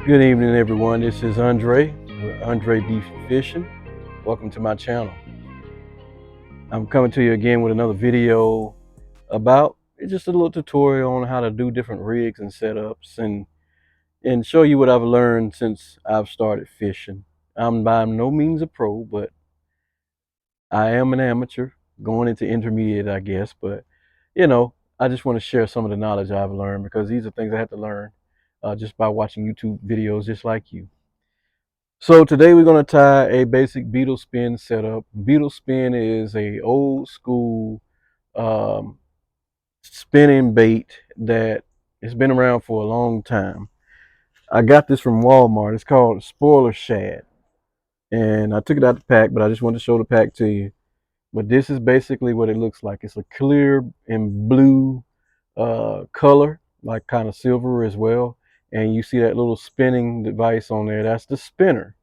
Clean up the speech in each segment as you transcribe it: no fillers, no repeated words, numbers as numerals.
Good evening, everyone. This is Andre with Andre Beef Fishing. Welcome to my channel. I'm coming to you again with another video about just a little tutorial on how to do different rigs and setups and show you what I've learned since I've started fishing. I'm by no means a pro, but I am an amateur going into intermediate, I guess. But I just want to share some of the knowledge I've learned because these are things I had to learn just by watching YouTube videos just like you. So today we're going to tie a basic beetle spin setup. Beetle spin is a old school um, spinning bait that has been around for a long time. I got this from Walmart. It's called Spoiler Shad. And I took it out the pack, but I just wanted to show the pack to you. But this is basically what it looks like. It's a clear and blue color, like kind of silver as well. And you see that little spinning device on there. That's the spinner.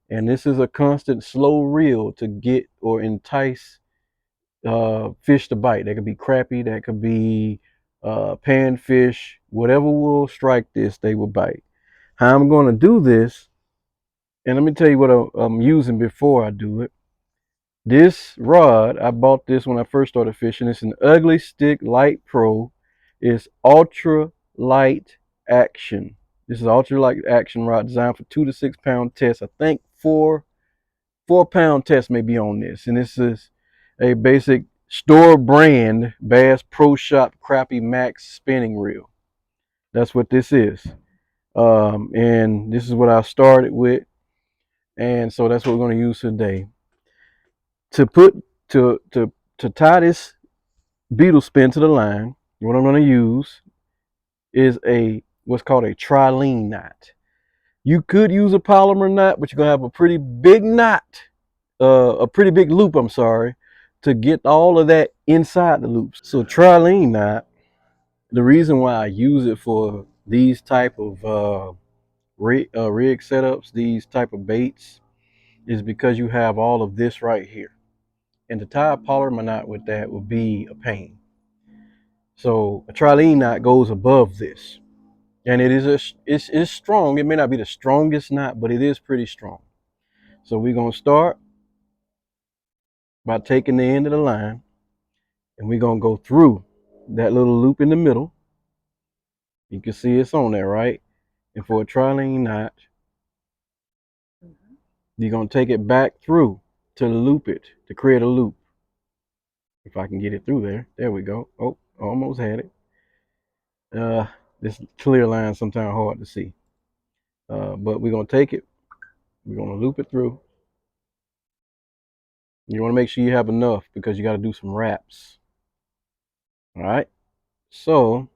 And this is a constant slow reel to get or entice fish to bite. That could be crappie, that could be panfish, whatever will strike this, they will bite. How I'm going to do this, and let me tell you what I'm using before I do it. This rod, I bought this when I first started fishing. It's an Ugly Stick Light Pro. It's ultra light action. This is ultra light action rod designed for 2 to 6 pound tests. I think 4 pound test may be on this, and this is a basic store brand Bass Pro Shop Crappie Max spinning reel. That's what this is, and this is what I started with, and so that's what we're going to use today to put to tie this beetle spin to the line. What I'm going to use is a what's called a trilene knot. You could use a polymer knot, but you're going to have a pretty big knot, a pretty big loop, I'm sorry, to get all of that inside the loops. So trilene knot, the reason why I use it for these type of rig setups, these type of baits, is because you have all of this right here. And to tie a polymer knot with that would be a pain. So a trilene knot goes above this. And it's strong. It may not be the strongest knot, but it is pretty strong. So we're going to start by taking the end of the line, and we're going to go through that little loop in the middle. You can see it's on there, right? And for a trilene knot, you're going to take it back through to loop it, to create a loop. If I can get it through there. There we go. Oh, almost had it. This clear line is sometimes hard to see. But we're going to take it. We're going to loop it through. You want to make sure you have enough because you got to do some wraps. All right. So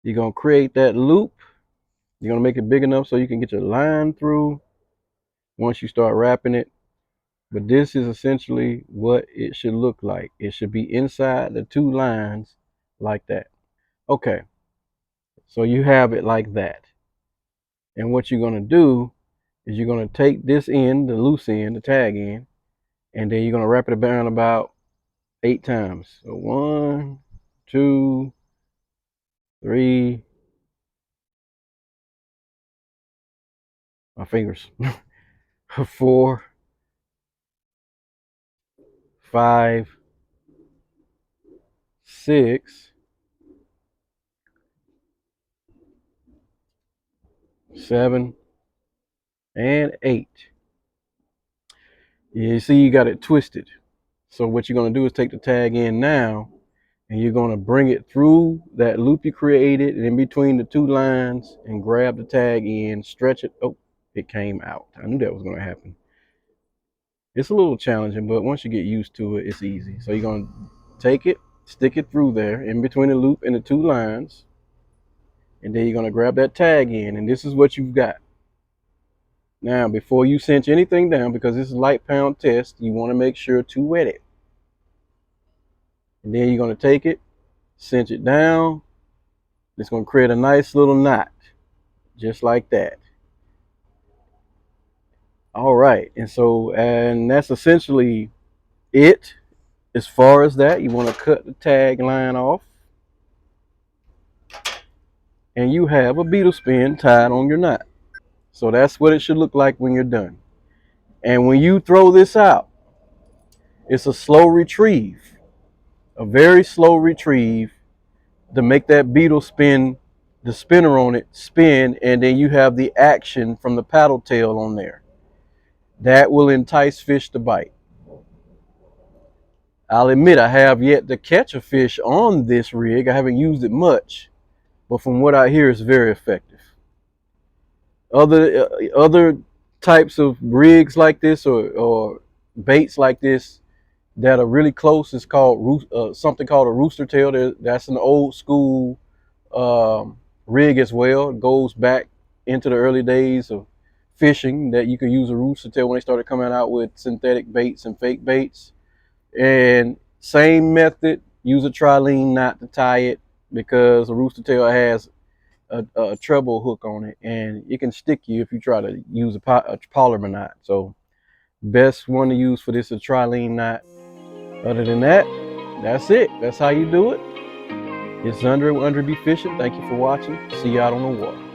you're going to create that loop. You're going to make it big enough so you can get your line through once you start wrapping it. But this is essentially what it should look like. It should be inside the two lines like that. Okay, so you have it like that. And what you're going to do is you're going to take this end, the loose end, the tag end, and then you're going to wrap it around about 8 times. So 1, 2, 3, my fingers, 4, 5, 6, 7, and 8. You see you got it twisted. So what you're going to do is take the tag in now, and you're going to bring it through that loop you created and in between the two lines and grab the tag in, stretch it. Oh, it came out. I knew that was going to happen. It's a little challenging, but once you get used to it, it's easy. So you're going to take it, stick it through there in between the loop and the two lines, and then you're going to grab that tag in, and this is what you've got. Now, before you cinch anything down, because this is a light pound test, you want to make sure to wet it. And then you're going to take it, cinch it down. It's going to create a nice little knot, just like that. All right, and that's essentially it. As far as that, you want to cut the tag line off, and you have a beetle spin tied on your knot. So that's what it should look like when you're done. And when you throw this out, it's a slow retrieve, a very slow retrieve to make that beetle spin, the spinner on it spin, and then you have the action from the paddle tail on there. That will entice fish to bite. I'll admit I have yet to catch a fish on this rig. I haven't used it much, but from what I hear, it's very effective. Other types of rigs like this or baits like this that are really close is called something called a rooster tail. That's an old school rig as well. It goes back into the early days of fishing, that you could use a rooster tail when they started coming out with synthetic baits and fake baits. And same method, use a trilene knot to tie it, because a rooster tail has a treble hook on it and it can stick you if you try to use a polymer knot. So best one to use for this is a trilene knot. Other than that, that's it. That's how you do it. It's Andre with Andre Be Fishing. Thank you for watching. See you out on the water.